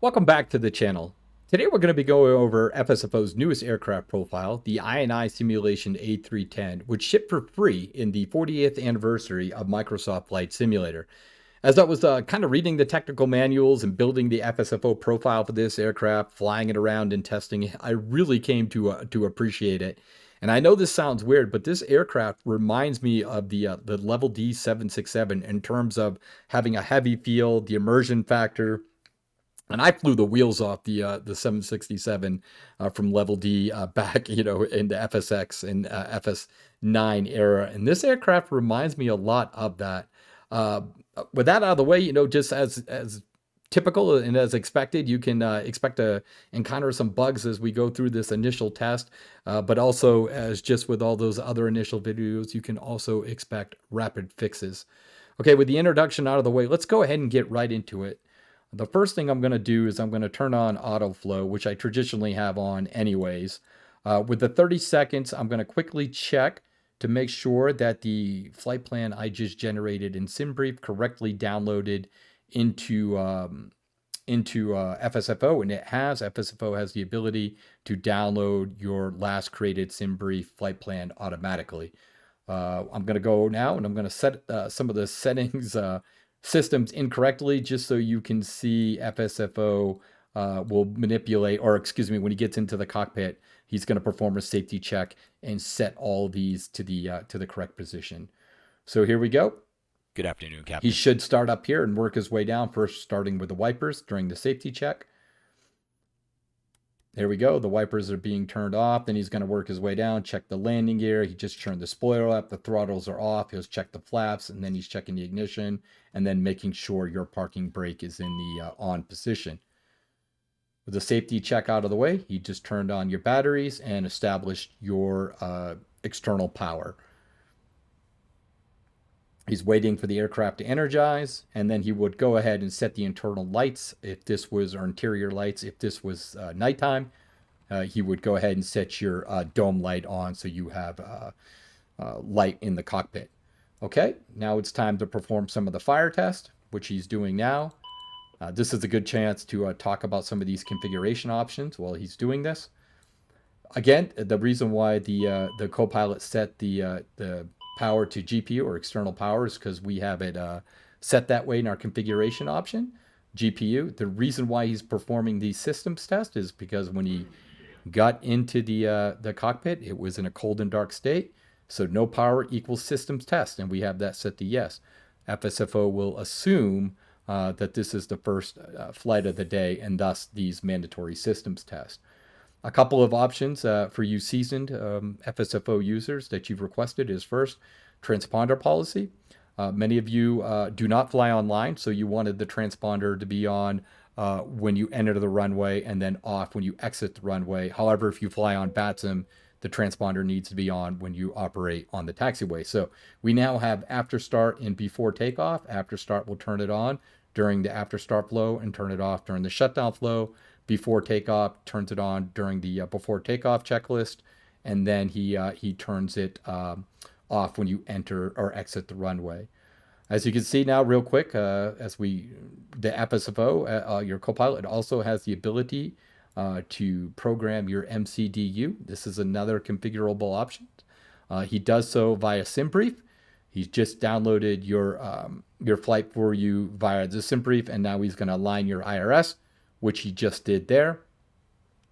Welcome back to the channel. Today we're going to be going over FSFO's newest aircraft profile, the IniSimulation A310, which shipped for free in the 40th anniversary of Microsoft Flight Simulator. As I was kind of reading the technical manuals and building the FSFO profile for this aircraft, flying it around and testing it, I really came to appreciate it. And I know this sounds weird, but this aircraft reminds me of the Level D 767 in terms of having a heavy feel, the immersion factor, and I flew the wheels off the 767 from Level D back, in the FSX and FS9 era. And this aircraft reminds me a lot of that. Uh, with that out of the way, just as typical and as expected, you can expect to encounter some bugs as we go through this initial test. But also, as just with all those other initial videos, you can also expect rapid fixes. Okay, with the introduction out of the way, let's go ahead and get right into it. The first thing I'm going to do is I'm going to turn on autoflow, which I traditionally have on anyways. With the 30 seconds, I'm going to quickly check to make sure that the flight plan I just generated in SimBrief correctly downloaded into FSFO, and it has. FSFO has the ability to download your last created SimBrief flight plan automatically. I'm going to go now and I'm going to set some of the settings systems incorrectly just so you can see FSFO will manipulate, or excuse me, when he gets into the cockpit, he's going to perform a safety check and set all these to the correct position. So here we go. Good afternoon, He Captain. should start up here and work his way down, first starting with the wipers during the safety check. There we go. The wipers are being turned off. Then he's going to work his way down, check the landing gear. He just turned the spoiler up. The throttles are off. He'll check the flaps, and then he's checking the ignition, and then making sure your parking brake is in the on position. With the safety check out of the way, he just turned on your batteries and established your external power. He's waiting for the aircraft to energize, and then he would go ahead and set the internal lights if this was, or interior lights if this was nighttime. He would go ahead and set your dome light on so you have light in the cockpit. Okay, now it's time to perform some of the fire test, which he's doing now. This is a good chance to talk about some of these configuration options while he's doing this. Again, the reason why the Copilot set the power to GPU or external power is because we have it set that way in our configuration option, GPU. The reason why he's performing these systems tests is because when he got into the cockpit, it was in a cold and dark state. So no power equals systems test, and we have that set to yes. FSFO will assume that this is the first flight of the day, and thus these mandatory systems tests. A couple of options for you seasoned FSFO users that you've requested is first, transponder policy. Many of you do not fly online, so you wanted the transponder to be on when you enter the runway and then off when you exit the runway. However, if you fly on BATSIM, the transponder needs to be on when you operate on the taxiway. So we now have after start and before takeoff. After start will turn it on during the after start flow and turn it off during the shutdown flow. Before takeoff turns it on during the before takeoff checklist, and then he turns it off when you enter or exit the runway. As you can see now, real quick, the FSFO, your Copilot also has the ability to program your MCDU. This is another configurable option. He does so via SimBrief. He's just downloaded your flight for you via the SimBrief, and now he's going to align your IRS, which he just did there.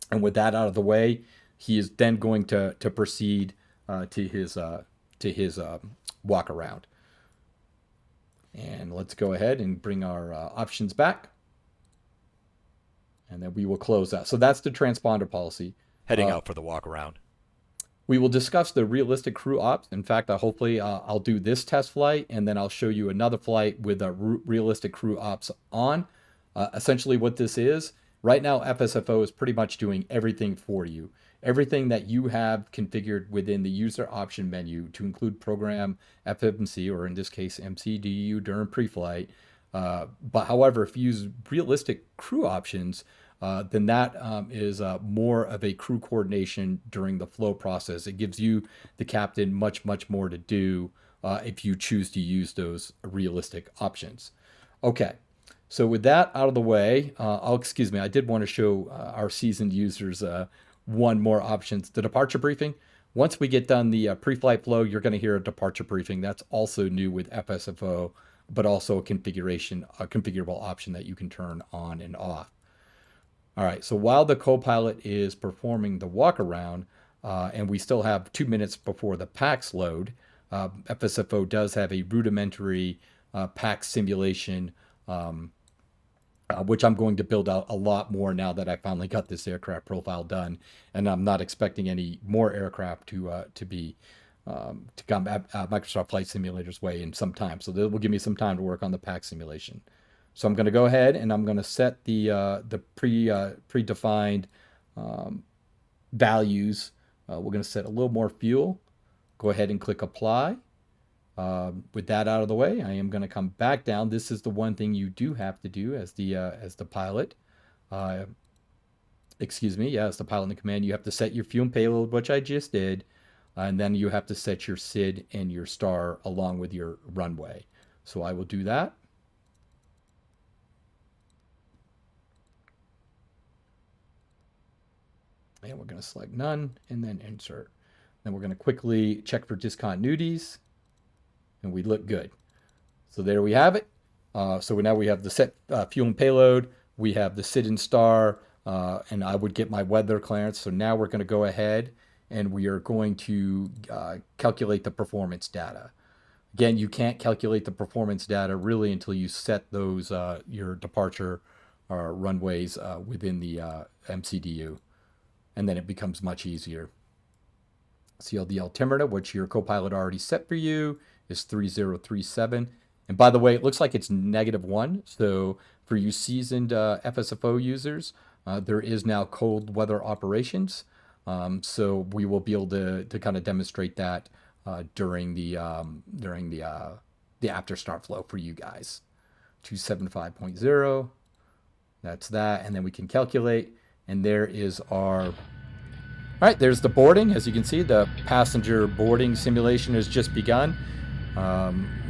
And with that out of the way, he is then going to proceed to his walk around. And let's go ahead and bring our options back. And then we will close out. So that's the transponder policy. Heading out for the walk around. We will discuss the realistic crew ops. In fact, hopefully I'll do this test flight, and then I'll show you another flight with a realistic crew ops on. Essentially what this is, right now FSFO is pretty much doing everything for you. Everything that you have configured within the user option menu to include program FMC, or in this case MCDU during pre-flight. But however, if you use realistic crew options, then that is more of a crew coordination during the flow process. It gives you, the captain, much more to do if you choose to use those realistic options. Okay. So with that out of the way, excuse me, I did want to show our seasoned users one more option, the departure briefing. Once we get done the pre-flight flow, you're going to hear a departure briefing. That's also new with FSFO, but also a configurable option that you can turn on and off. All right, so while the Copilot is performing the walk around, and we still have 2 minutes before the PAX load, FSFO does have a rudimentary PAX simulation, which I'm going to build out a lot more now that I finally got this aircraft profile done, and I'm not expecting any more aircraft to come Microsoft Flight Simulator's way in some time. So that will give me some time to work on the PAX simulation. So I'm going to go ahead and I'm going to set the predefined values. We're going to set a little more fuel. Go ahead and click apply. With that out of the way, I am going to come back down. This is the one thing you do have to do as the pilot. Excuse me, yeah, as the pilot in the command, you have to set your fuel and payload, which I just did, and then you have to set your SID and your star along with your runway. So I will do that. And we're going to select none and then insert. Then we're going to quickly check for discontinuities, and we look good. So there we have it. So now we have the set fuel and payload. We have the SID and star, and I would get my weather clearance. So now we're going to go ahead and we are going to calculate the performance data. Again, you can't calculate the performance data really until you set those your departure runways within the MCDU, and then it becomes much easier. So the altimeter, which your Copilot already set for you, is 3037. And by the way, it looks like it's -1. So for you seasoned FSFO users, there is now cold weather operations. So we will be able to kind of demonstrate that during the after start flow for you guys. 275.0. That's that, and then we can calculate. And there is our. All right, there's the boarding. As you can see, the passenger boarding simulation has just begun.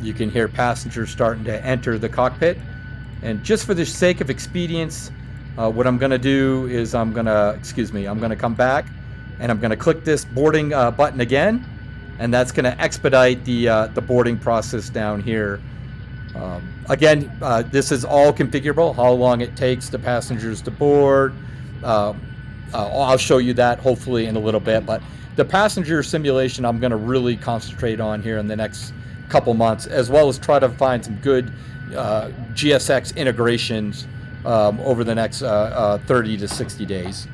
You can hear passengers starting to enter the cockpit. And just for the sake of expedience, what I'm going to do is I'm going to come back and I'm going to click this boarding button again. And that's going to expedite the boarding process down here. Again, this is all configurable, how long it takes the passengers to board. I'll show you that hopefully in a little bit, but the passenger simulation I'm going to really concentrate on here in the next couple months, as well as try to find some good GSX integrations over the next 30 to 60 days.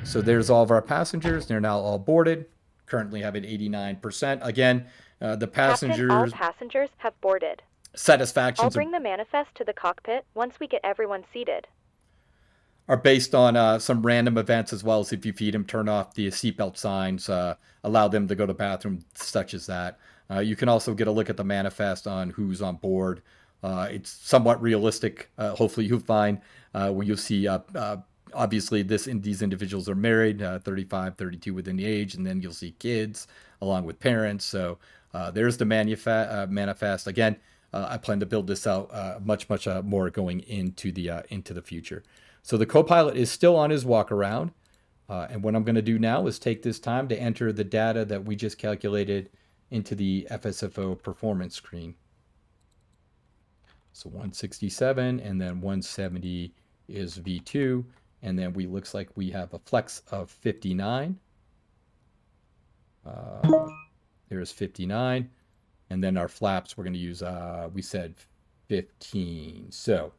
So there's all of our passengers. They're now all boarded. Currently have an 89%. Again, the passengers... Captain, all passengers have boarded. Satisfactions... I'll bring the manifest to the cockpit once we get everyone seated. Are based on some random events, as well as if you feed them, turn off the seatbelt signs, allow them to go to the bathroom, such as that. You can also get a look at the manifest on who's on board. It's somewhat realistic. Hopefully you'll find when you'll see, obviously these individuals are married, 35, 32 within the age, and then you'll see kids along with parents. So there's the manifest. Again, I plan to build this out much more going into the future. So the Copilot is still on his walk around. And what I'm going to do now is take this time to enter the data that we just calculated into the FSFO performance screen. So 167 and then 170 is V2. And then looks like we have a flex of 59. There's 59. And then our flaps, we're going to use, we said 15. So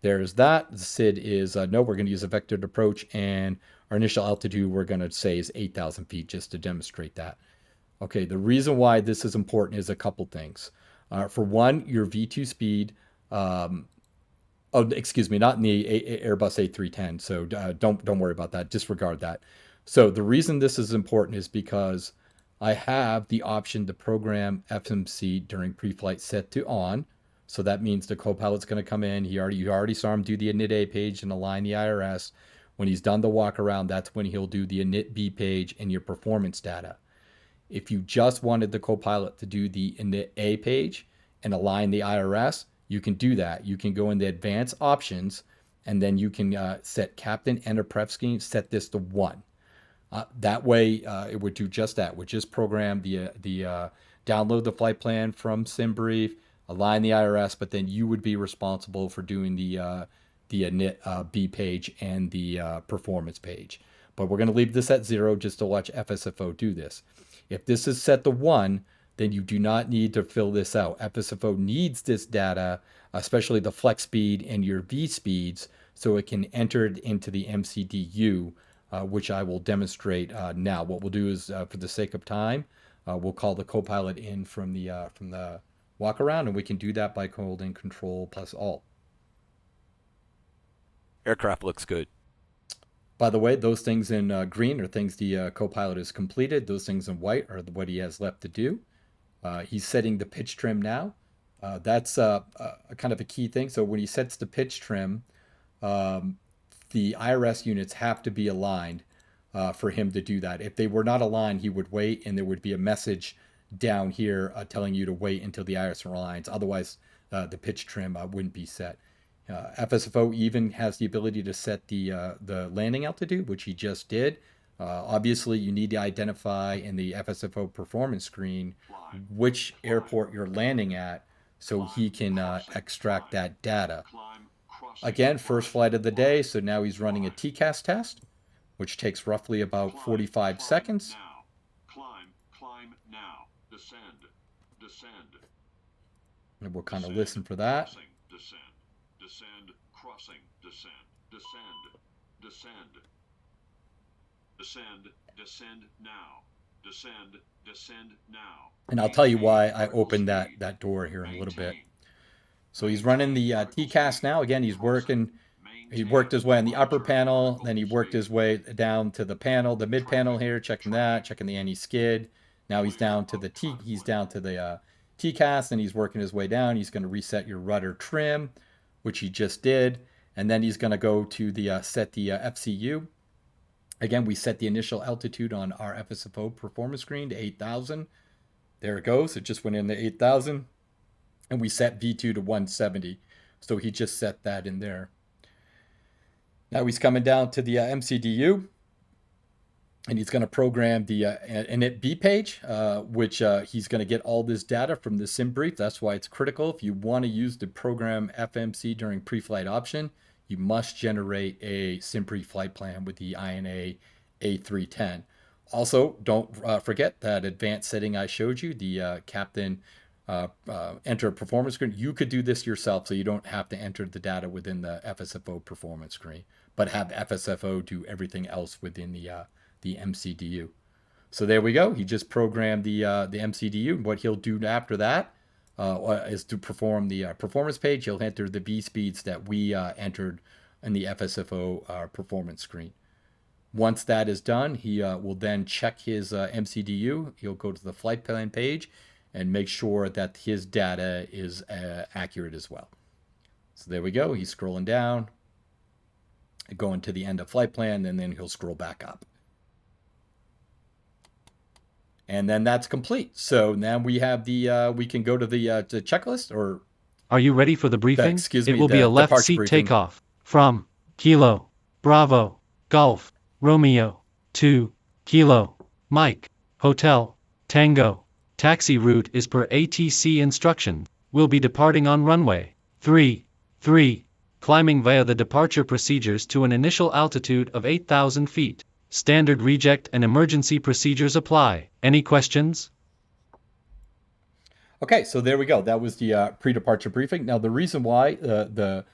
there's that. The SID is, no, we're going to use a vectored approach, and our initial altitude we're going to say is 8,000 feet just to demonstrate that. Okay, the reason why this is important is a couple things. For one, your V2 speed, excuse me, not in the Airbus A310, so don't worry about that, disregard that. So the reason this is important is because I have the option to program FMC during pre-flight set to on. So that means the Copilot's going to come in. You already saw him do the init A page and align the IRS. When he's done the walk around, that's when he'll do the init B page and your performance data. If you just wanted the Copilot to do the init A page and align the IRS, you can do that. You can go in the advanced options, and then you can set captain enter prep scheme, set this to 1. That way, it would do just that. Would just program the download the flight plan from SimBrief, align the IRS, but then you would be responsible for doing the init B page and the performance page. But we're going to leave this at 0 just to watch FSFO do this. If this is set to 1, then you do not need to fill this out. FSFO needs this data, especially the flex speed and your V speeds, so it can enter it into the MCDU, which I will demonstrate now. What we'll do is, for the sake of time, we'll call the Copilot in from the walk around, and we can do that by holding Control plus Alt. Aircraft looks good. By the way, those things in green are things the Copilot has completed. Those things in white are what he has left to do. He's setting the pitch trim now. That's kind of a key thing. So when he sets the pitch trim, the IRS units have to be aligned for him to do that. If they were not aligned, he would wait, and there would be a message down here telling you to wait until the IRS aligns. Otherwise, the pitch trim wouldn't be set. FSFO even has the ability to set the landing altitude, which he just did. Obviously, you need to identify in the FSFO performance screen which airport you're landing at so he can extract that data. Again, first flight of the day, so now he's running a TCAS test, which takes roughly about 45 seconds. Climb now. Descend. And we'll kind of listen for that. Descend, crossing, descend now. Descend now. And I'll tell you why I opened that door here in a little bit. So he's running the TCAS now. Again, he worked his way on the upper panel, then he worked his way down to the panel, the mid panel here, checking the anti-skid. Now he's down to the TCAS, and he's working his way down. He's going to reset your rudder trim, which he just did, and then he's going to go to the set the FCU. Again, we set the initial altitude on our FSFO performance screen to 8,000. There it goes. It just went in to 8,000. And we set V2 to 170. So he just set that in there. Now he's coming down to the MCDU. And he's going to program the init B page, which he's going to get all this data from the SimBrief. That's why it's critical. If you want to use the program FMC during pre-flight option, you must generate a SimBrief flight plan with the INA A310. Also, don't forget that advanced setting I showed you, the captain enter performance screen. You could do this yourself, so you don't have to enter the data within the FSFO performance screen, but have FSFO do everything else within the MCDU. So there we go. He just programmed the MCDU. What he'll do after that is to perform the performance page. He'll enter the V speeds that we entered in the FSFO performance screen. Once that is done, he will then check his MCDU. He'll go to the flight plan page and make sure that his data is accurate as well. So there we go. He's scrolling down, going to the end of flight plan, and then he'll scroll back up. And then that's complete. So now we have we can go to the checklist, or... Are you ready for the briefing? Excuse me, it will be a left departure seat briefing. takeoff from Kilo, Bravo, Golf, Romeo, to Kilo, Mike, Hotel, Tango. Taxi route is per ATC instruction. Will be departing on runway 33, climbing via the departure procedures to an initial altitude of 8,000 feet. Standard reject and emergency procedures apply. Any questions? Okay, so there we go. That was the pre-departure briefing. Now, the reason why the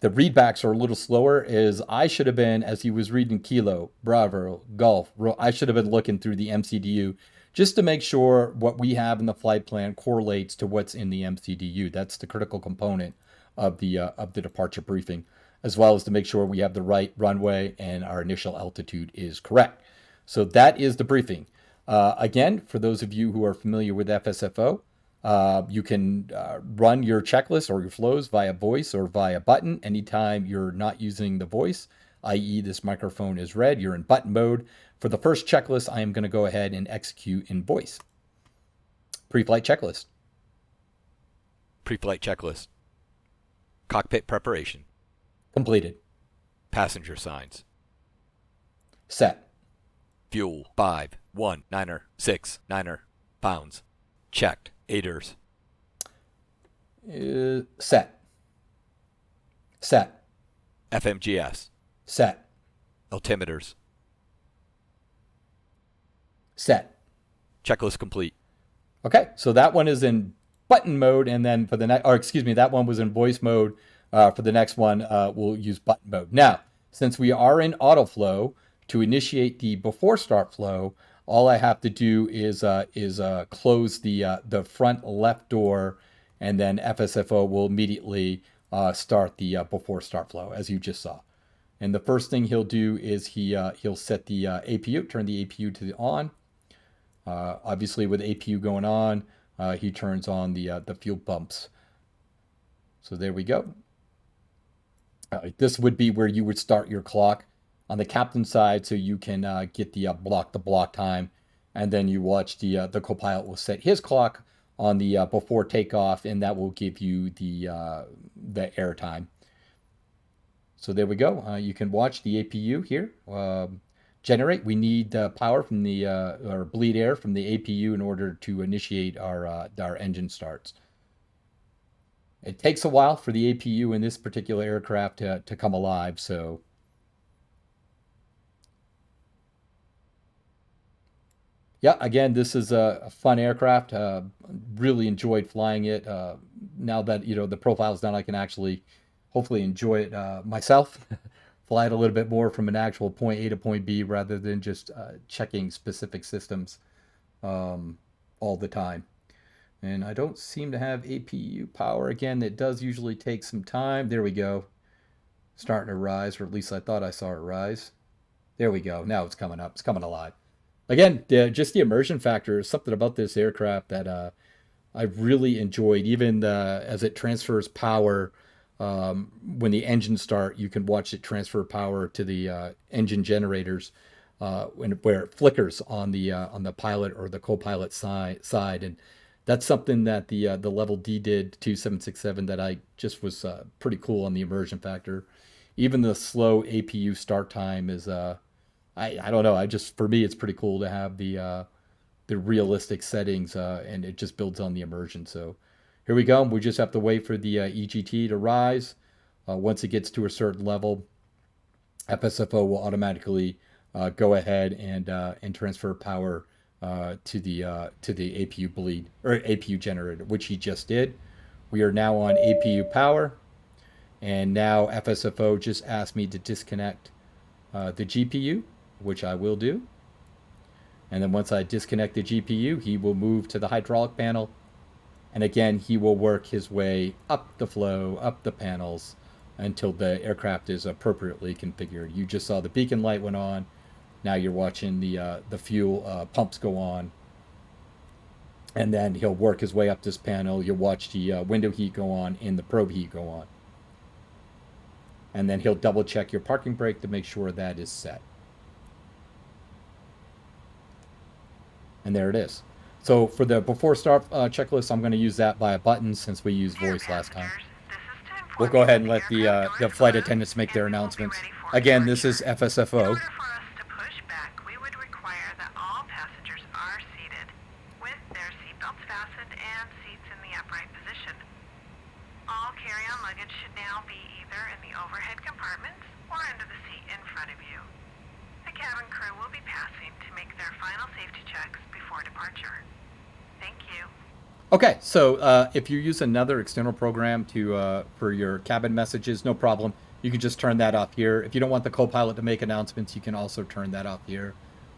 readbacks are a little slower is I should have been, as he was reading Kilo, Bravo, Golf, I should have been looking through the MCDU just to make sure what we have in the flight plan correlates to what's in the MCDU. That's the critical component of the departure briefing, as well as to make sure we have the right runway and our initial altitude is correct. So that is the briefing. Again, for those of you who are familiar with FSFO, you can run your checklist or your flows via voice or via button anytime you're not using the voice, i.e. this microphone is red, you're in button mode. For the first checklist, I am going to go ahead and execute in voice. Pre-flight checklist. Pre-flight checklist. Cockpit preparation. Completed. Passenger signs. Set. Fuel 5,196 pounds. Checked. Aiders. Set. Set. FMGS. Set. Altimeters. Set. Checklist complete. Okay, so that one is in button mode, and then for the next, or excuse me, that one was in voice mode. For the next one, we'll use button mode. Now, since we are in autoflow, to initiate the before start flow, all I have to do is close the front left door, and then FSFO will immediately start the before start flow, as you just saw. And the first thing he'll do is he'll set the APU, turn the APU to the on. Obviously, with APU going on, he turns on the fuel pumps. So there we go. This would be where you would start your clock on the captain's side, so you can get the block time, and then you watch the Copilot will set his clock on the before takeoff, and that will give you the air time. So there we go. You can watch the APU here generate. We need power from the or bleed air from the APU in order to initiate our engine starts. It takes a while for the APU in this particular aircraft to come alive, so yeah, again, this is a fun aircraft. Really enjoyed flying it. Now that the profile's done, I can actually hopefully enjoy it myself. Fly it a little bit more from an actual point A to point B rather than just checking specific systems all the time. And I don't seem to have APU power. Again, it does usually take some time. There we go. Starting to rise, or at least I thought I saw it rise. There we go. Now it's coming up. It's coming alive. Again, just the immersion factor is something about this aircraft that I really enjoyed. Even as it transfers power, when the engines start, you can watch it transfer power to the engine generators where it flickers on the pilot or the co-pilot side. And that's something that the Level D did to 767 that I just was pretty cool on the immersion factor. Even the slow APU start time is I don't know. For me, it's pretty cool to have the realistic settings, and it just builds on the immersion. So here we go. We just have to wait for the EGT to rise. Once it gets to a certain level, FSFO will automatically go ahead and transfer power to the APU bleed or APU generator, which he just did. We are now on APU power, and now FSFO just asked me to disconnect the GPU, which I will do. And then once I disconnect the GPU, he will move to the hydraulic panel. And again, he will work his way up the flow, up the panels, until the aircraft is appropriately configured. You just saw the beacon light went on. Now you're watching the fuel pumps go on. And then he'll work his way up this panel. You'll watch the window heat go on and the probe heat go on. And then he'll double check your parking brake to make sure that is set. And there it is. So for the before start checklist, I'm going to use that by a button since we used voice last time. We'll go ahead and let the flight attendants make their announcements. Again, this is FSFO. All carry-on luggage should now be either in the overhead compartments or under the seat in front of you. The cabin crew will be passing to make their final safety checks before departure. Thank you. Okay, so if you use another external program for your cabin messages, no problem. You can just turn that off here. If you don't want the Copilot to make announcements, you can also turn that off here.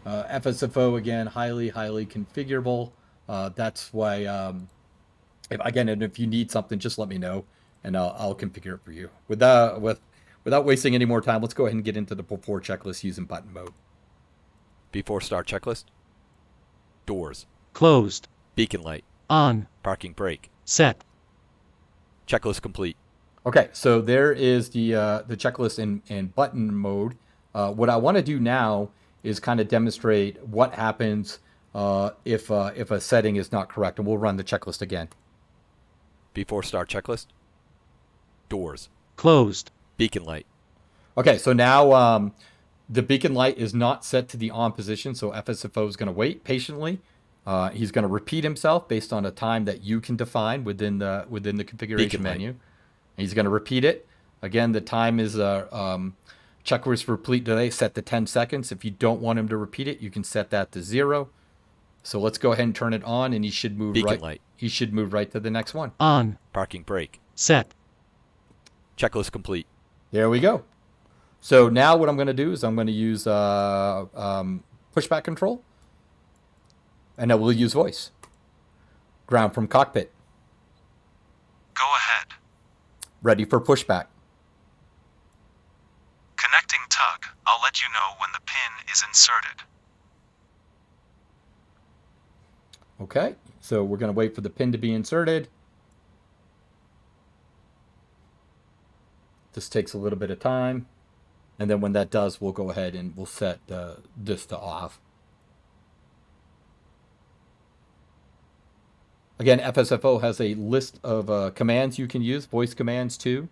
FSFO, again, highly configurable. That's why, if you need something, just let me know, and I'll configure it for you. Without wasting any more time, let's go ahead and get into the before checklist using button mode. Before start checklist. Doors. Closed. Beacon light. On. Parking brake. Set. Checklist complete. Okay, so there is the checklist in button mode. What I want to do now is kind of demonstrate what happens if a setting is not correct, and we'll run the checklist again. Before start checklist. Doors. Closed. Beacon light. Okay, so now the beacon light is not set to the on position, so FSFO is going to wait patiently. He's going to repeat himself based on a time that you can define within the configuration Beacon light. menu. He's going to repeat it. Again, the time is checklist repeat delay set to 10 seconds. If you don't want him to repeat it, you can set that to 0. So let's go ahead and turn it on, and he should move Beacon right. light. He should move right to the next one. On. Parking brake. Set. Checklist complete. There we go. So now what I'm going to do is I'm going to use pushback control, and I will use voice. Ground from cockpit. Go ahead. Ready for pushback. Connecting tug. I'll let you know when the pin is inserted. Okay, so we're going to wait for the pin to be inserted. This takes a little bit of time. And then when that does, we'll go ahead and we'll set this to off. Again, FSFO has a list of commands you can use, voice commands too.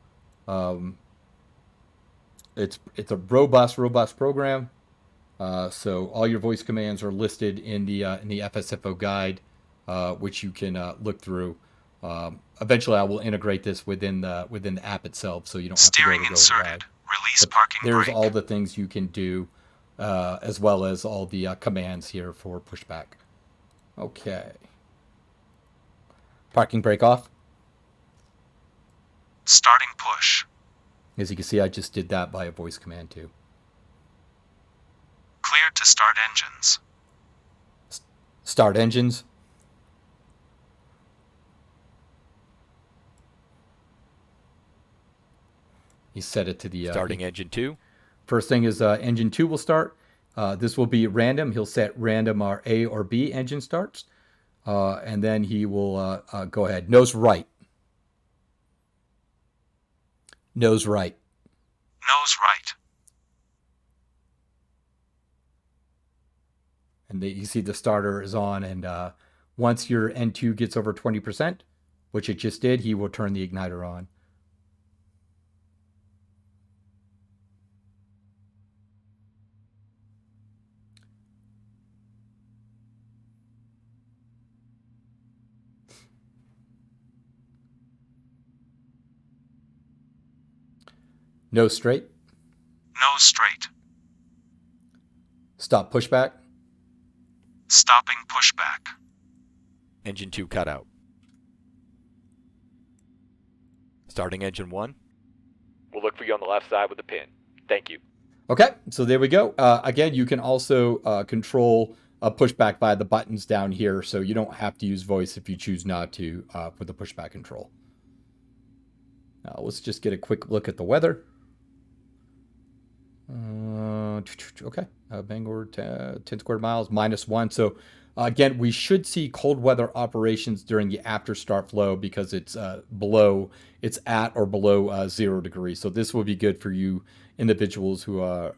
It's a robust program. So all your voice commands are listed in the FSFO guide, which you can look through. Eventually, I will integrate this within the app itself, so you don't have Steering to go inserted. live. Release But parking there's brake. all the things you can do, as well as all the commands here for pushback. Okay. Parking brake off. Starting push. As you can see, I just did that by a voice command too. Cleared to start engines. Start engines. He set it to the Starting engine 2. First thing is engine 2 will start. This will be random. He'll set random A or B engine starts. And then he will go ahead. Nose right. Nose right. Nose right. And you see the starter is on. And once your N2 gets over 20%, which it just did, he will turn the igniter on. Nose straight. Nose straight. Stop pushback. Stopping pushback. Engine 2 cutout. Starting engine 1. We'll look for you on the left side with the pin. Thank you. Okay, so there we go. Again, you can also control pushback by the buttons down here, so you don't have to use voice if you choose not to for the pushback control. Now, let's just get a quick look at the weather. Okay, Bangor 10 square miles, -1. So again, we should see cold weather operations during the after start flow because it's it's at or below 0 degrees. So this will be good for you individuals who are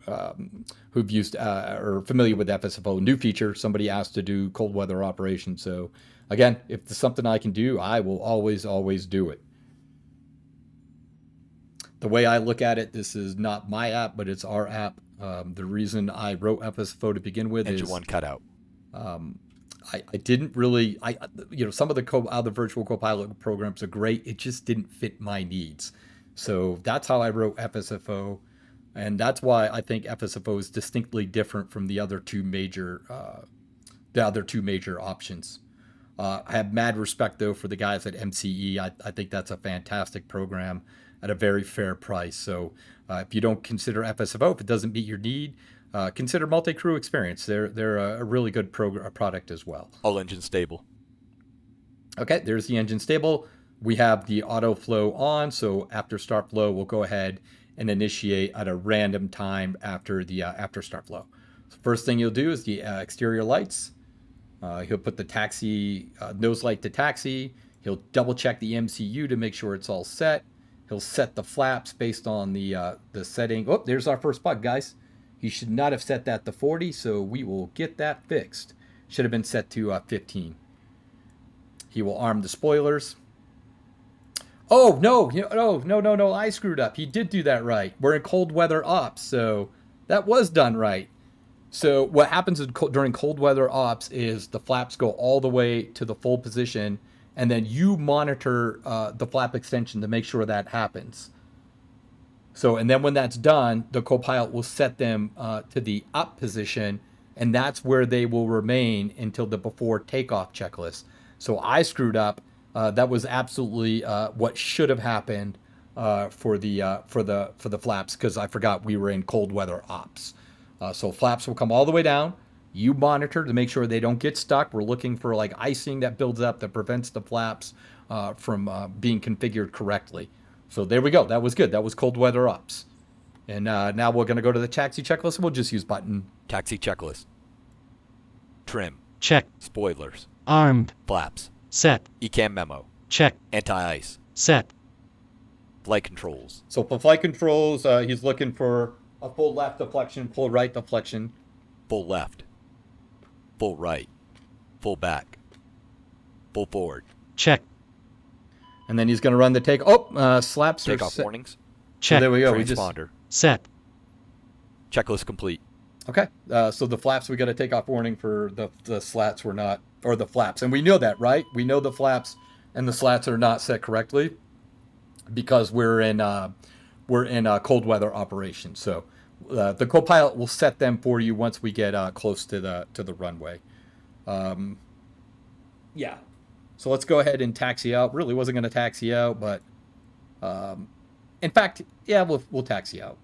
who've used or familiar with FSFO new feature. Somebody asked to do cold weather operations. So again, if there's something I can do, I will always do it. The way I look at it, this is not my app, but it's our app. The reason I wrote FSFO to begin with Engine is 1 cutout. I didn't really, some of the other virtual Copilot programs are great. It just didn't fit my needs. So that's how I wrote FSFO. And that's why I think FSFO is distinctly different from the other two major options. I have mad respect, though, for the guys at MCE. I think that's a fantastic program at a very fair price. So if you don't consider FSFO, if it doesn't meet your need, consider Multi-Crew Experience. They're a really good product as well. All engines stable. Okay, there's the engine stable. We have the auto flow on, so after start flow, we'll go ahead and initiate at a random time after the after start flow. So first thing you'll do is the exterior lights. He'll put the taxi nose light to taxi. He'll double check the MCU to make sure it's all set. He'll set the flaps based on the setting. Oh, there's our first bug, guys. He should not have set that to 40, so we will get that fixed. Should have been set to 15. He will arm the spoilers. Oh, no, no, I screwed up. He did do that right. We're in cold weather ops, so that was done right. So what happens during cold weather ops is the flaps go all the way to the full position, and then you monitor the flap extension to make sure that happens. So, and then when that's done, the Copilot will set them to the up position, and that's where they will remain until the before takeoff checklist. So I screwed up. That was absolutely what should have happened for the flaps, because I forgot we were in cold weather ops. So flaps will come all the way down. You monitor to make sure they don't get stuck. We're looking for like icing that builds up that prevents the flaps from being configured correctly. So there we go. That was good. That was cold weather ops. And now we're going to go to the taxi checklist. We'll just use button. Taxi checklist. Trim. Check. Spoilers. Armed. Flaps. Set. ECAM memo. Check. Anti-ice. Set. Flight controls. So for flight controls, he's looking for a full left deflection, full right deflection. Full left. Full right. Full back. Full forward. Check. And then he's going to run the take. Oh, slaps are Takeoff set. warnings. Check. So there we go. Transponder. Set. Checklist complete. Okay. So the flaps, we got a takeoff warning. For the slats were not, or the flaps. And we know that, right? We know the flaps and the slats are not set correctly because we're in cold weather operation. So the Copilot will set them for you once we get close to the runway. Yeah. So let's go ahead and taxi out. Really wasn't going to taxi out, but in fact, yeah, we'll taxi out.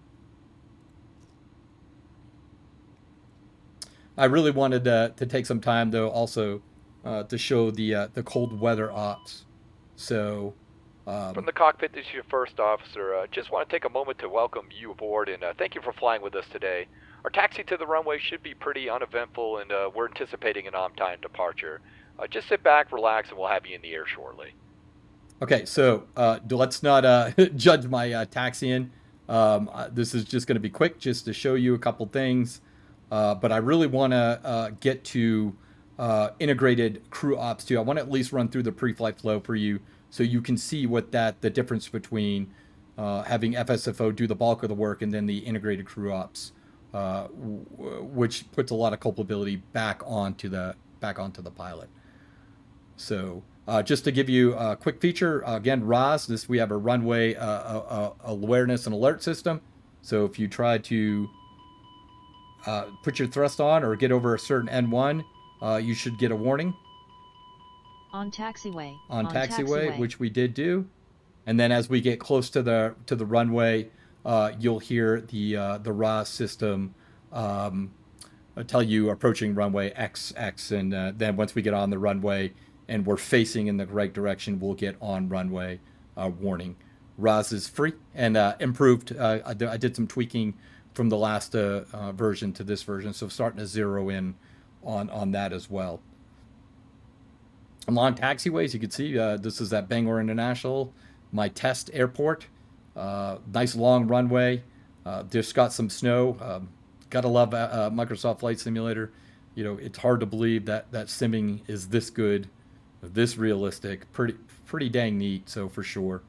I really wanted to take some time though, also to show the cold weather ops. So From the cockpit, this is your first officer. Just want to take a moment to welcome you aboard and thank you for flying with us today. Our taxi to the runway should be pretty uneventful, and we're anticipating an on-time departure. Just sit back, relax, and we'll have you in the air shortly. Okay, so let's not judge my taxiing. This is just going to be quick, just to show you a couple things. But I really want to get to integrated crew ops too. I want to at least run through the pre-flight flow for you, so you can see what the difference between having FSFO do the bulk of the work and then the integrated crew ops, which puts a lot of culpability back onto the pilot. So just to give you a quick feature, again, RAS, we have a runway awareness and alert system. So if you try to put your thrust on or get over a certain N1, you should get a warning. On taxiway. On taxiway, which we did do. And then as we get close to the runway, you'll hear the RAS system tell you approaching runway XX, and then once we get on the runway and we're facing in the right direction, we'll get on runway warning. RAS is free and improved. I did some tweaking from the last version to this version, so starting to zero in on that as well. Along taxiways, you can see this is at Bangor International, my test airport. Nice long runway. Just got some snow. Gotta love Microsoft Flight Simulator. You know, it's hard to believe that simming is this good, this realistic. Pretty dang neat. So for sure.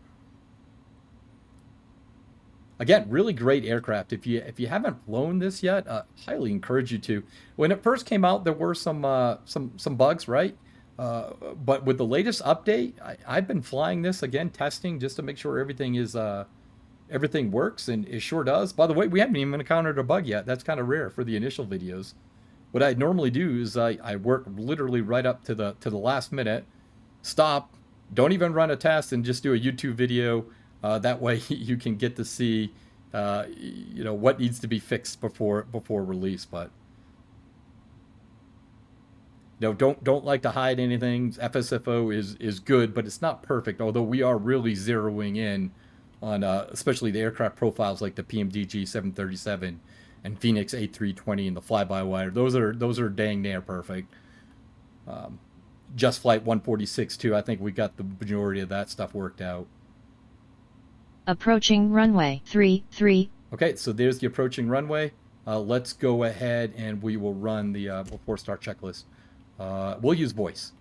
Again, really great aircraft. If you haven't flown this yet, highly encourage you to. When it first came out, there were some bugs, right? But with the latest update, I've been flying this again, testing just to make sure everything works, and it sure does. By the way, we haven't even encountered a bug yet. That's kind of rare for the initial videos. What I normally do is I work literally right up to the last minute, stop, don't even run a test, and just do a YouTube video. That way you can get to see what needs to be fixed before release. But don't like to hide anything. FSFO is good, but it's not perfect, although we are really zeroing in on especially the aircraft profiles like the PMDG 737 and Phoenix A320 and the fly-by-wire. Those are dang near perfect. Just Flight 146 too. I think we got the majority of that stuff worked out. Approaching runway 33. Okay, so there's the approaching runway. Let's go ahead and we will run the before start checklist. We'll use voice.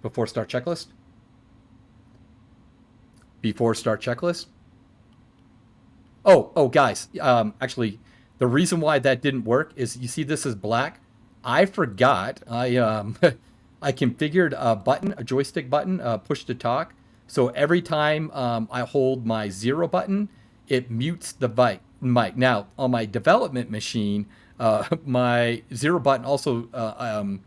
Before start checklist. before start checklist. Oh, guys. Actually, the reason why that didn't work is you see this is black. I forgot. I configured a button, a joystick button, push to talk. So every time I hold my 0 button, it mutes the mic. Now on my development machine, my 0 button also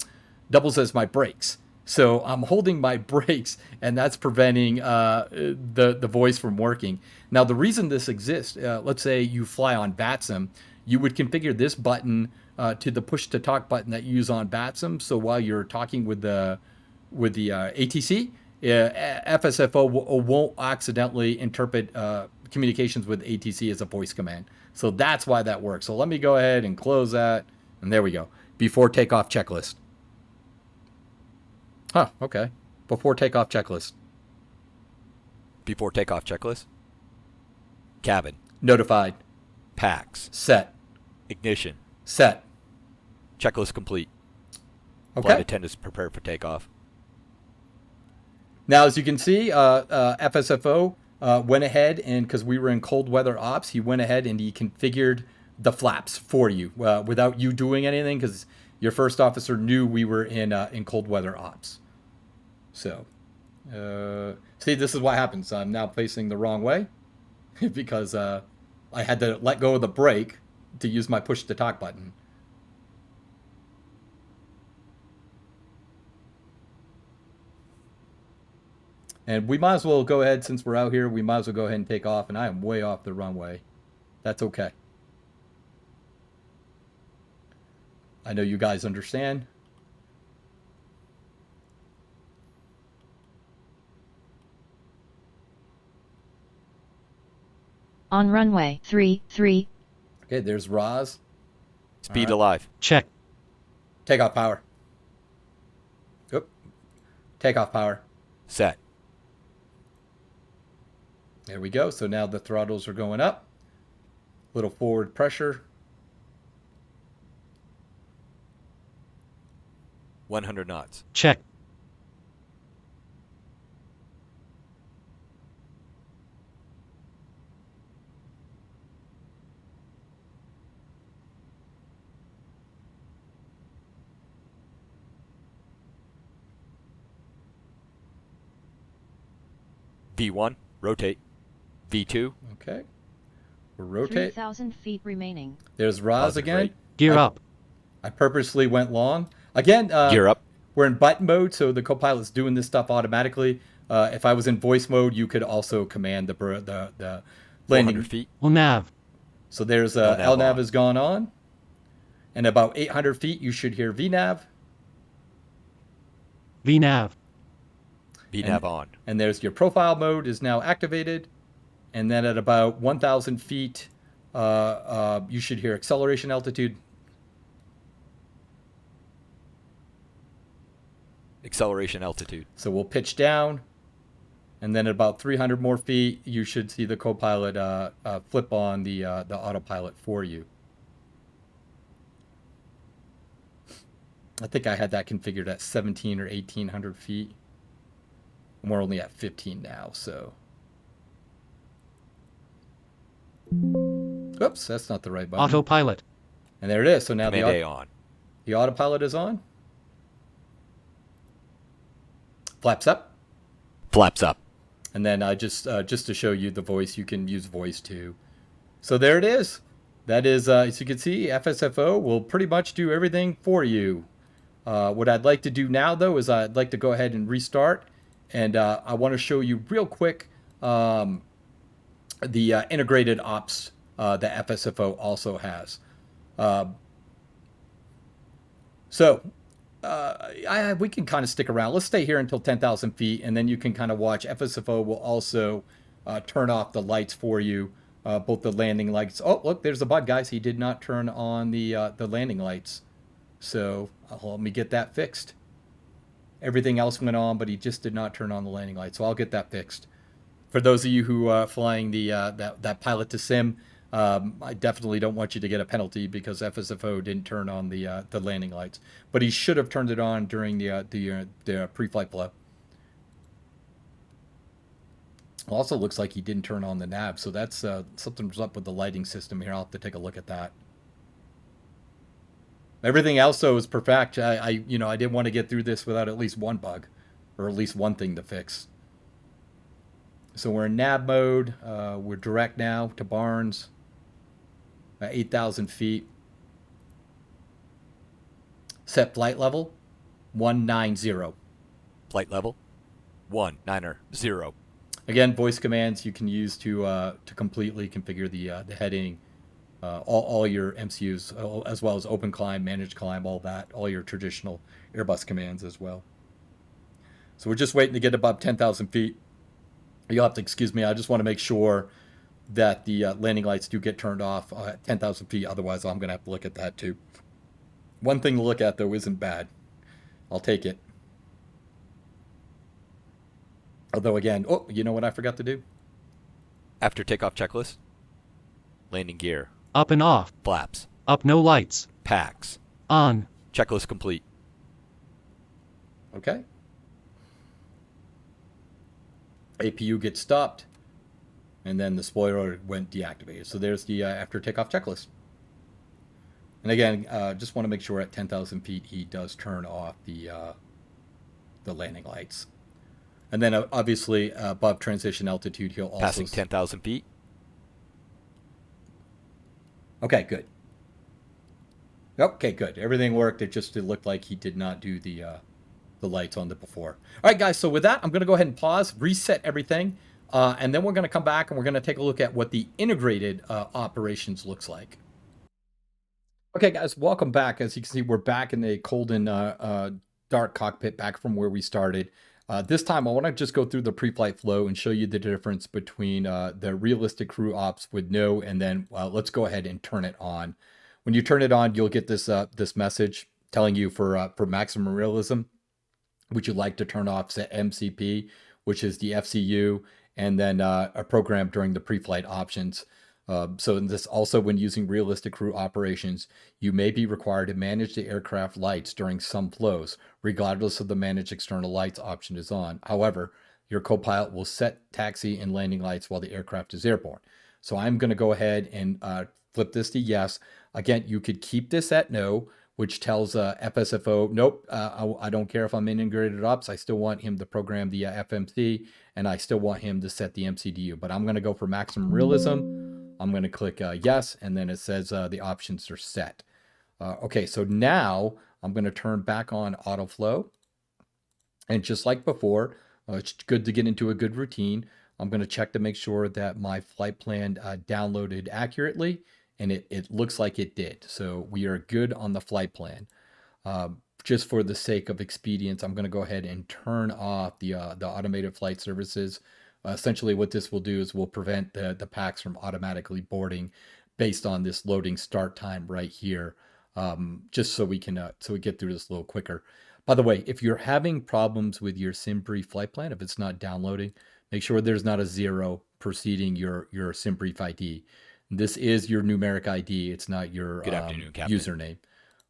doubles as my brakes. So I'm holding my brakes, and that's preventing the voice from working. Now, the reason this exists, let's say you fly on VATSIM, you would configure this button to the push to talk button that you use on VATSIM. So while you're talking with the ATC, FSFO won't accidentally interpret communications with ATC as a voice command. So that's why that works. So let me go ahead and close that, and there we go. Before takeoff checklist. Huh, okay. Before takeoff checklist. Before takeoff checklist. Cabin. Notified. Packs. Set. Ignition. Set. Checklist complete. Okay. Flight attendants prepared for takeoff. Now, as you can see, FSFO went ahead and, because we were in cold weather ops, he went ahead and he configured the flaps for you without you doing anything, because your first officer knew we were in cold weather ops. So, see, this is what happens. I'm now facing the wrong way because I had to let go of the brake to use my push to talk button. And we might as well go ahead, since we're out here, we might as well go ahead and take off, and I am way off the runway. That's okay. I know you guys understand. On runway 33. Okay, there's Roz. Speed All right. alive. Check. Takeoff power. Oop. Takeoff power. Set. There we go. So now the throttles are going up. Little forward pressure. 100 knots. Check. V1, rotate. V2, Okay. We'll rotate. 3,000 feet remaining. There's Roz positive again. rate. Gear up. I purposely went long. Again, Gear up. we're in button mode, so the Copilot's doing this stuff automatically. If I was in voice mode, you could also command the landing. 400 feet. Well, nav. So there's LNAV LNAV on. has gone on. And about 800 feet, you should hear VNAV. VNav. VNav on. And there's your profile mode is now activated. And then at about 1,000 feet, you should hear acceleration altitude. Acceleration altitude. So we'll pitch down. And then at about 300 more feet, you should see the Copilot flip on the autopilot for you. I think I had that configured at 17 or 1,800 feet. And we're only at 15 now, so. Oops, that's not the right button. Autopilot. And there it is. So now Command A on. the autopilot is on. Flaps up. Flaps up. And then just to show you the voice, you can use voice too. So there it is. That is, as you can see, FSFO will pretty much do everything for you. What I'd like to do now, though, is I'd like to go ahead and restart. And I want to show you real quick the integrated ops that FSFO also has. We can kind of stick around. Let's stay here until 10,000 feet, and then you can kind of watch. FSFO will also turn off the lights for you, both the landing lights. Oh, look, there's the bug, guys. He did not turn on the landing lights. So let me get that fixed. Everything else went on, but he just did not turn on the landing lights. So I'll get that fixed. For those of you who are flying the that pilot to sim, I definitely don't want you to get a penalty because FSFO didn't turn on the landing lights. But he should have turned it on during the pre-flight flow. Also looks like he didn't turn on the nav, so that's something's up with the lighting system here. I'll have to take a look at that. Everything else though is perfect. I didn't want to get through this without at least one bug, or at least one thing to fix. So we're in nav mode. We're direct now to Barnes, 8,000 feet. Set flight level 190. Flight level 190. Again, voice commands you can use to completely configure the heading, all your MCUs, as well as open climb, manage climb, all that, all your traditional Airbus commands as well. So we're just waiting to get above 10,000 feet. You'll have to excuse me. I just want to make sure that the landing lights do get turned off at 10,000 feet. Otherwise, I'm going to have to look at that too. One thing to look at, though, isn't bad. I'll take it. Although, again, oh, you know what I forgot to do? After takeoff checklist. Landing gear. Up and off. Flaps. Up no lights. Packs. On. Checklist complete. Okay. APU gets stopped. And then the spoiler went deactivated. So there's the after takeoff checklist. And again, just want to make sure at 10,000 feet he does turn off the landing lights. And then obviously above transition altitude, he'll also... Passing 10,000 feet. Okay, good. Okay, good. Everything worked. It looked like he did not do the lights on the before. All right, guys. So with that, I'm going to go ahead and pause, reset everything, and then we're going to come back and we're going to take a look at what the integrated operations looks like. Okay, guys, welcome back. As you can see, we're back in the cold and dark cockpit, back from where we started. This time, I want to just go through the pre-flight flow and show you the difference between the realistic crew ops with no, and then let's go ahead and turn it on. When you turn it on, you'll get this this message telling you for maximum realism, would you like to turn off set MCP, which is the FCU, and then a program during the pre-flight options. So in this also, when using realistic crew operations, you may be required to manage the aircraft lights during some flows, regardless of the manage external lights option is on. However, your Copilot will set taxi and landing lights while the aircraft is airborne. So I'm going to go ahead and flip this to yes. Again, you could keep this at no, which tells FSFO, nope, I don't care if I'm in integrated ops. I still want him to program the FMC, and I still want him to set the MCDU. But I'm going to go for maximum realism. I'm going to click yes, and then it says the options are set. Okay, so now I'm going to turn back on autoflow. And just like before, it's good to get into a good routine. I'm going to check to make sure that my flight plan downloaded accurately, and it looks like it did. So we are good on the flight plan. Just for the sake of expedience, I'm going to go ahead and turn off the automated flight services. Essentially, what this will do is will prevent the packs from automatically boarding based on this loading start time right here, just so we can so we get through this a little quicker. By the way, if you're having problems with your SimBrief flight plan, if it's not downloading, make sure there's not a 0 preceding your SimBrief ID. This is your numeric ID. It's not your Good afternoon, Captain. username.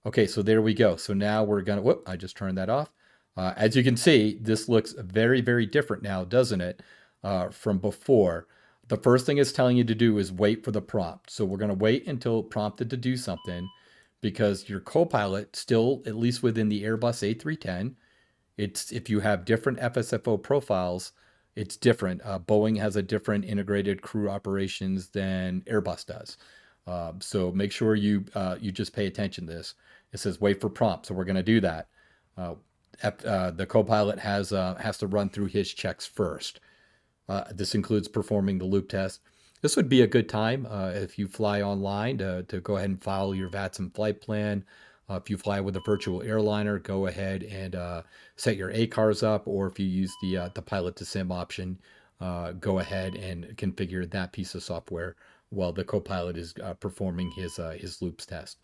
Okay, so there we go. So now we're gonna. Whoop! I just turned that off. As you can see, this looks very, very different now, doesn't it? From before. The first thing it's telling you to do is wait for the prompt. So we're going to wait until prompted to do something, because your Copilot still, at least within the Airbus A310, it's if you have different FSFO profiles, it's different. Boeing has a different integrated crew operations than Airbus does. So make sure you just pay attention to this. It says wait for prompt, so we're going to do that. The Copilot has to run through his checks first. This includes performing the loop test. This would be a good time if you fly online to go ahead and file your VATSIM flight plan. If you fly with a virtual airliner, go ahead and set your ACARs up, or if you use the pilot to sim option, go ahead and configure that piece of software while the Copilot is performing his loops test.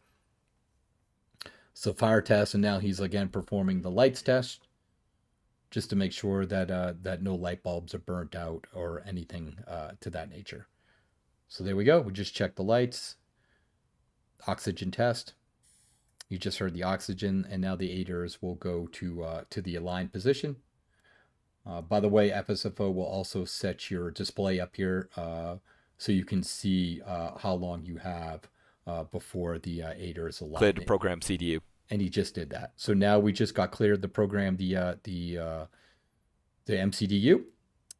So fire test, and now he's again performing the lights test, just to make sure that that no light bulbs are burnt out or anything to that nature. So there we go. We just checked the lights. Oxygen test. You just heard the oxygen, and now the ADERs will go to the aligned position. By the way, FSFO will also set your display up here so you can see how long you have before the aider is aligned. Cleared to program CDU. And he just did that. So now we just got cleared to program the MCDU,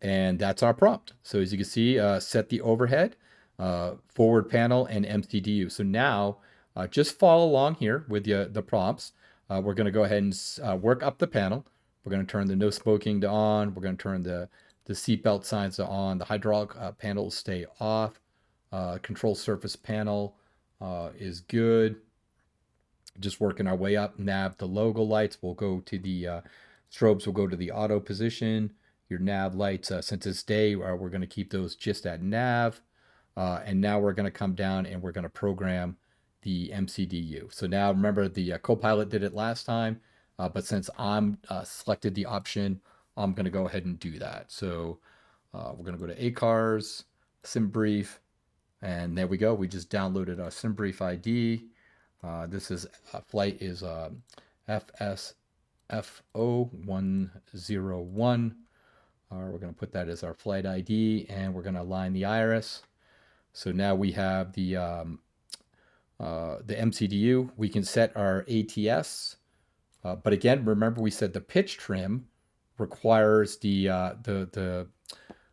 and that's our prompt. So as you can see, set the overhead, forward panel, and MCDU. So now just follow along here with the prompts. We're going to go ahead and work up the panel. We're going to turn the no smoking to on. We're going to turn the seatbelt signs to on. The hydraulic panel will stay off. Control surface panel is good. Just working our way up. Nav, the logo lights will go to the strobes will go to the auto position. Your nav lights, since it's day, we're going to keep those just at nav. And now we're going to come down and we're going to program the MCDU. So now remember the Copilot did it last time, but since I'm selected the option, I'm going to go ahead and do that. So we're going to go to ACARS, SimBrief, and there we go. We just downloaded our SimBrief ID. This is flight is FSFO 101. We're going to put that as our flight ID, and we're going to align the iris. So now we have the MCDU. We can set our ATS, but again, remember we said the pitch trim requires the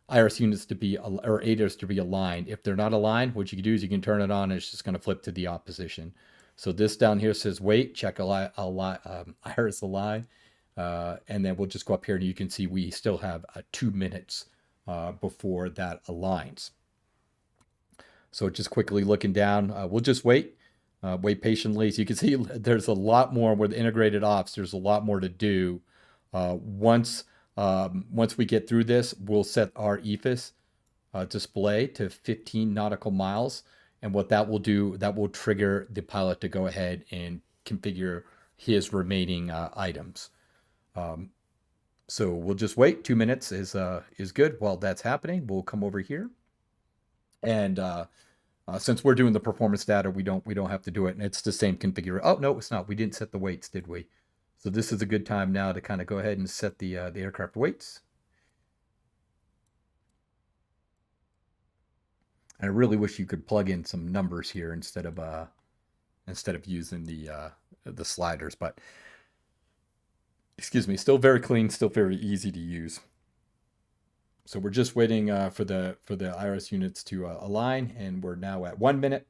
iris units to be, or aiders to be aligned. If they're not aligned, what you can do is you can turn it on and it's just going to flip to the opposition. So this down here says wait, check iris align, and then we'll just go up here and you can see we still have 2 minutes before that aligns. So just quickly looking down, we'll just wait patiently. As you can see, there's a lot more with integrated ops. There's a lot more to do. Once we get through this, we'll set our EFIS display to 15 nautical miles. And what that will do, that will trigger the pilot to go ahead and configure his remaining items. So we'll just wait. 2 minutes is good. While that's happening, we'll come over here. And since we're doing the performance data, we don't have to do it. And it's the same configuration. Oh, no, it's not. We didn't set the weights, did we? So this is a good time now to kind of go ahead and set the aircraft weights. And I really wish you could plug in some numbers here instead of using the sliders. But excuse me, still very clean, still very easy to use. So we're just waiting for the iris units to align, and we're now at 1 minute.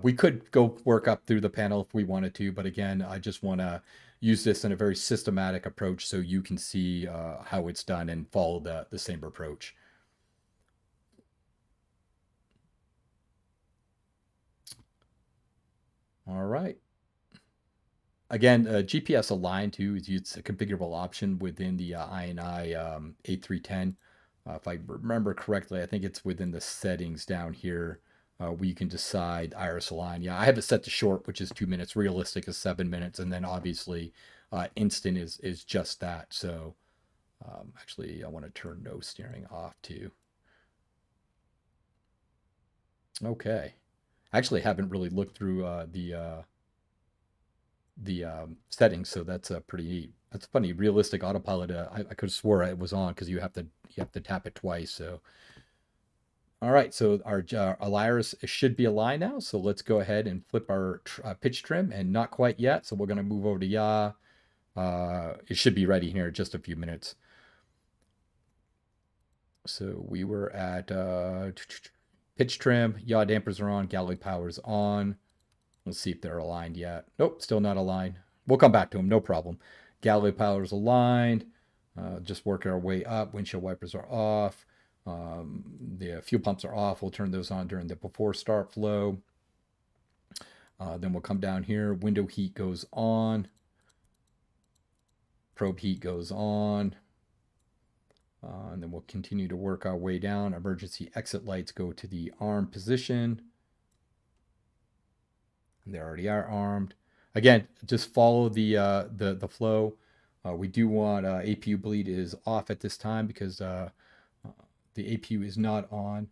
We could go work up through the panel if we wanted to, but again, I just want to use this in a very systematic approach so you can see how it's done and follow the same approach. All right. Again, GPS align too is a configurable option within the INI A310. If I remember correctly, I think it's within the settings down here where you can decide iris align. Yeah, I have it set to short, which is 2 minutes. Realistic is 7 minutes, and then obviously instant is just that. So actually, I want to turn no steering off too. Okay. I actually haven't really looked through the settings, so that's pretty neat. That's funny. Realistic autopilot. I could have swore it was on because you have to tap it twice. So, all right. So our iris should be aligned now. So let's go ahead and flip our pitch trim, and not quite yet. So we're going to move over to yaw. It should be ready here in just a few minutes. So we were at pitch trim, yaw dampers are on, galley powers on. Let's see if they're aligned yet. Nope, still not aligned. We'll come back to them, no problem. Galley powers aligned. Just working our way up. Windshield wipers are off. The fuel pumps are off. We'll turn those on during the before start flow. Then we'll come down here. Window heat goes on. Probe heat goes on. And then we'll continue to work our way down. Emergency exit lights go to the arm position. They already are armed. Again, just follow the flow. We do want APU bleed is off at this time because the APU is not on.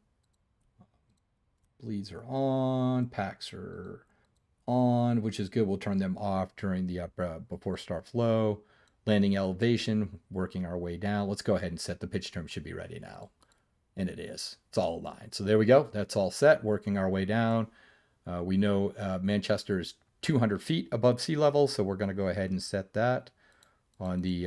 Bleeds are on. Packs are on, which is good. We'll turn them off during the before start flow. landing elevation, working our way down. Let's go ahead and set the pitch term. Should be ready now. And it is. It's all aligned. So there we go. That's all set, working our way down. We know Manchester is 200 feet above sea level, so we're going to go ahead and set that on the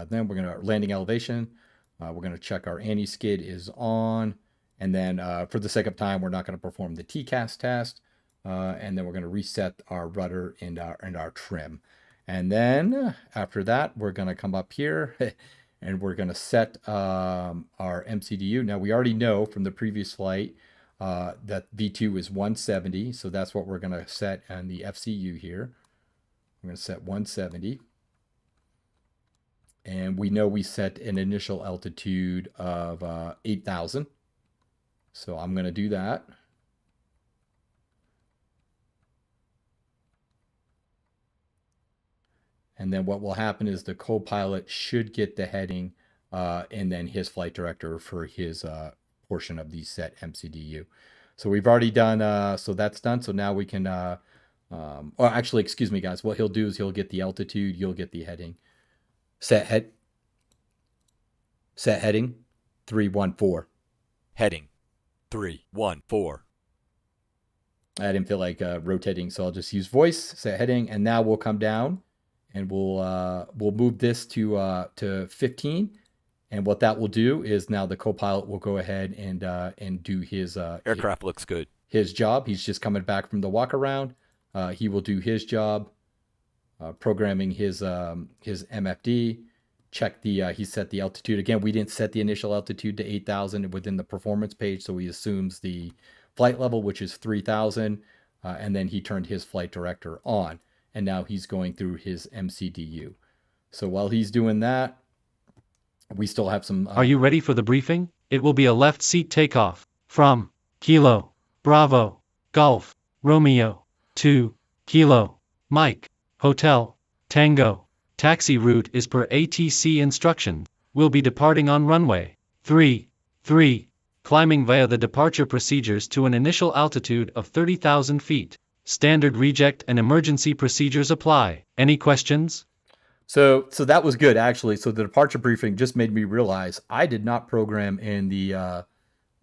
then we're going to landing elevation. We're going to check our anti-skid is on, and then for the sake of time, we're not going to perform the TCAS test, and then we're going to reset our rudder and our trim, and then after that, we're going to come up here. And we're going to set our MCDU. Now, we already know from the previous flight that V2 is 170. So that's what we're going to set on the FCU here. We're going to set 170. And we know we set an initial altitude of 8,000. So I'm going to do that. And then what will happen is the Copilot should get the heading and then his flight director for his portion of the set MCDU. So we've already done, so that's done. So now we can, or actually, excuse me, guys, what he'll do is he'll get the altitude, you'll get the heading. Set heading 314. Heading 314. I didn't feel like rotating, so I'll just use voice, set heading, and now we'll come down. And we'll move this to 15, and what that will do is now the Copilot will go ahead and do his Aircraft looks good. His job. He's just coming back from the walk around. He will do his job, programming his MFD. Check the he set the altitude again. We didn't set the initial altitude to 8,000 within the performance page, so he assumes the flight level, which is 3,000, and then he turned his flight director on. And now he's going through his MCDU. So while he's doing that, we still have some... Are you ready for the briefing? It will be a left seat takeoff from Kilo, Bravo, Golf, Romeo, 2, Kilo, Mike, Hotel, Tango. Taxi route is per ATC instruction. We'll be departing on runway 33, climbing via the departure procedures to an initial altitude of 30,000 feet. Standard reject and emergency procedures apply. Any questions? So that was good, actually. So the departure briefing just made me realize I did not program in the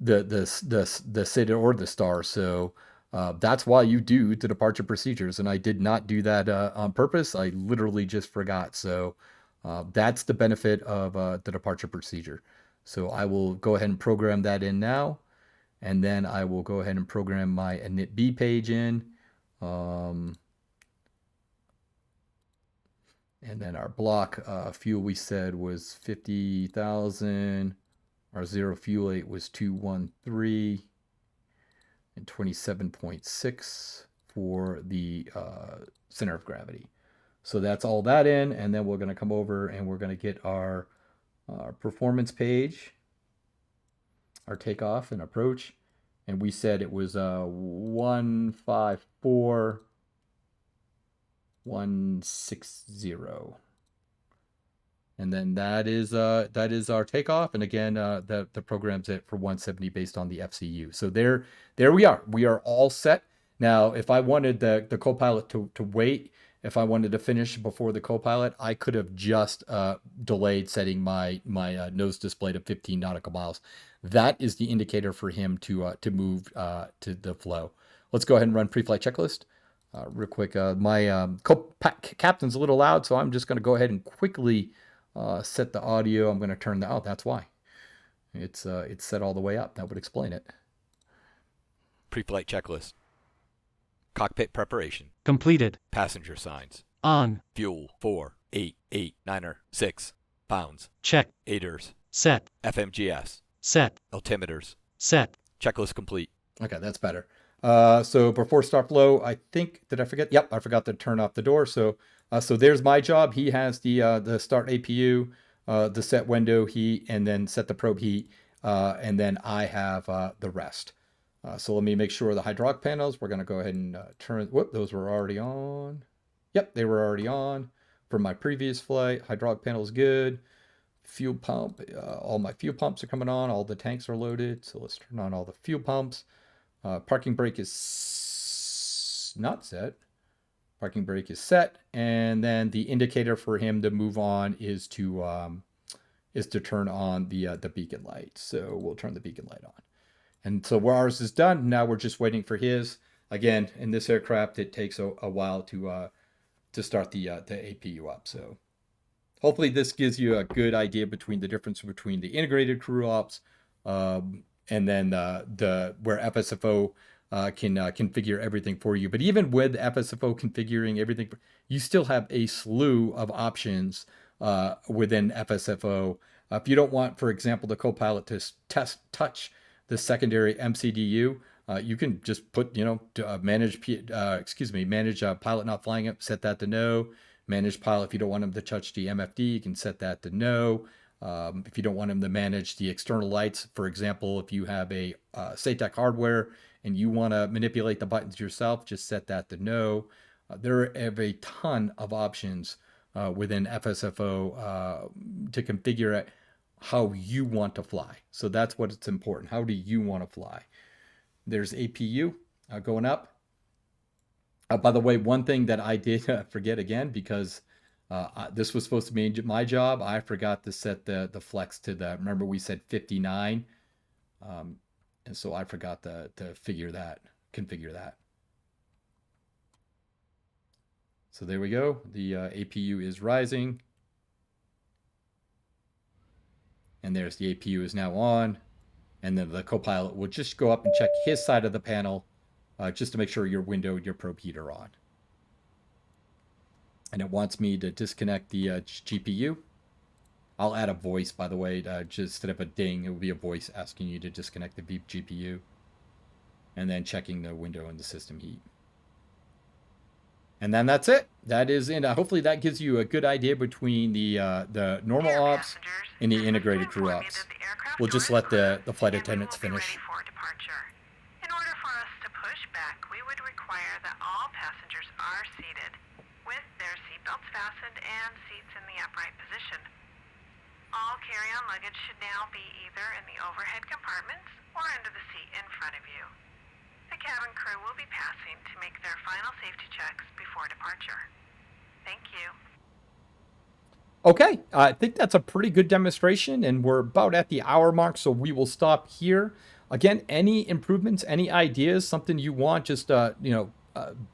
SID or the STAR. So that's why you do the departure procedures, and I did not do that on purpose. I literally just forgot. So that's the benefit of the departure procedure. So I will go ahead and program that in now, and then I will go ahead and program my init-B page in. And then our block fuel we said was 50,000. Our zero fuel weight was 213 and 27.6 for the center of gravity. So that's all that in, and then we're going to come over and we're going to get our performance page, our takeoff and approach. And we said it was 154,160. And then that is our takeoff. And again, the program's it for 170 based on the FCU. So there we are. We are all set. Now, if I wanted the Copilot to wait, if I wanted to finish before the Copilot, I could have just delayed setting my nose display to 15 nautical miles. That is the indicator for him to move to the flow. Let's go ahead and run pre-flight checklist real quick. My captain's a little loud, so I'm just going to go ahead and quickly set the audio. I'm going to turn the... Oh, that's why. It's set all the way up. That would explain it. Pre-flight checklist. Cockpit preparation. Completed. Passenger signs. On. Fuel 4,889er 6 pounds. Check. Aiders. Set. FMGS. Set. Altimeters. Set. Checklist complete. Okay, that's better. So before start flow, I think, did I forget? Yep, I forgot to turn off the door. So there's my job. He has the start APU, the set window heat, and then set the probe heat, and then I have the rest. So let me make sure the hydraulic panels, we're going to go ahead and turn, whoop, those were already on. Yep, they were already on from my previous flight. Hydraulic panel is good. Fuel pump, all my fuel pumps are coming on. All the tanks are loaded. So let's turn on all the fuel pumps. Parking brake is not set. Parking brake is set, and then the indicator for him to move on is to turn on the beacon light. So we'll turn the beacon light on. And so ours is done. Now we're just waiting for his. Again, in this aircraft, it takes a while to start the APU up. So hopefully this gives you a good idea between the difference between the integrated crew ops and then where FSFO can configure everything for you. But even with FSFO configuring everything, you still have a slew of options within FSFO. If you don't want, for example, the Copilot to touch the secondary MCDU, you can just put, manage pilot not flying it, set that to no. Manage pilot, if you don't want him to touch the MFD, you can set that to no. If you don't want him to manage the external lights, for example, if you have a SATEC hardware and you want to manipulate the buttons yourself, just set that to no. There are a ton of options within FSFO to configure it how you want to fly. So that's what's important. How do you want to fly? There's APU going up. By the way, one thing that I did forget again, because this was supposed to be my job, I forgot to set the flex to the, remember we said 59. And so I forgot to configure that. So there we go. The APU is rising. And there's the APU is now on. And then the Copilot will just go up and check his side of the panel just to make sure your window and your probe heat are on. And it wants me to disconnect the GPU. I'll add a voice, by the way, just instead of a ding, it will be a voice asking you to disconnect the GPU. And then checking the window and the system heat. And then that's it. That is in. Hopefully that gives you a good idea between the normal ops and the integrated crew ops. We'll just let the flight attendants finish. In order for us to push back, we would require that all passengers are seated, with their seatbelts fastened and seats in the upright position. All carry-on luggage should now be either in the overhead compartments or under the seat in front of you. The cabin crew will be passing to make their final safety checks before departure. Thank you. Okay, I think that's a pretty good demonstration, and we're about at the hour mark, so we will stop here. Again, any improvements, any ideas, something you want, just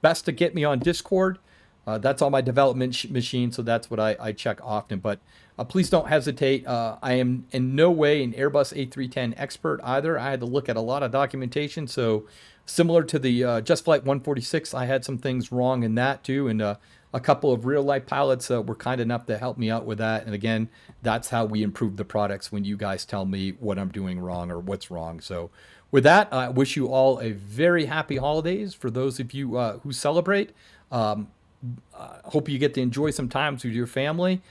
best to get me on Discord. That's on my development machine, so that's what I check often. But please don't hesitate. I am in no way an Airbus A310 expert either. I had to look at a lot of documentation, so similar to the Just Flight 146, I had some things wrong in that too, and a couple of real-life pilots were kind enough to help me out with that. And again, that's how we improve the products, when you guys tell me what I'm doing wrong or what's wrong. So with that, I wish you all a very happy holidays for those of you who celebrate. Hope you get to enjoy some times with your family.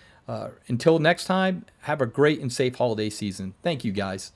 Until next time, have a great and safe holiday season. Thank you, guys.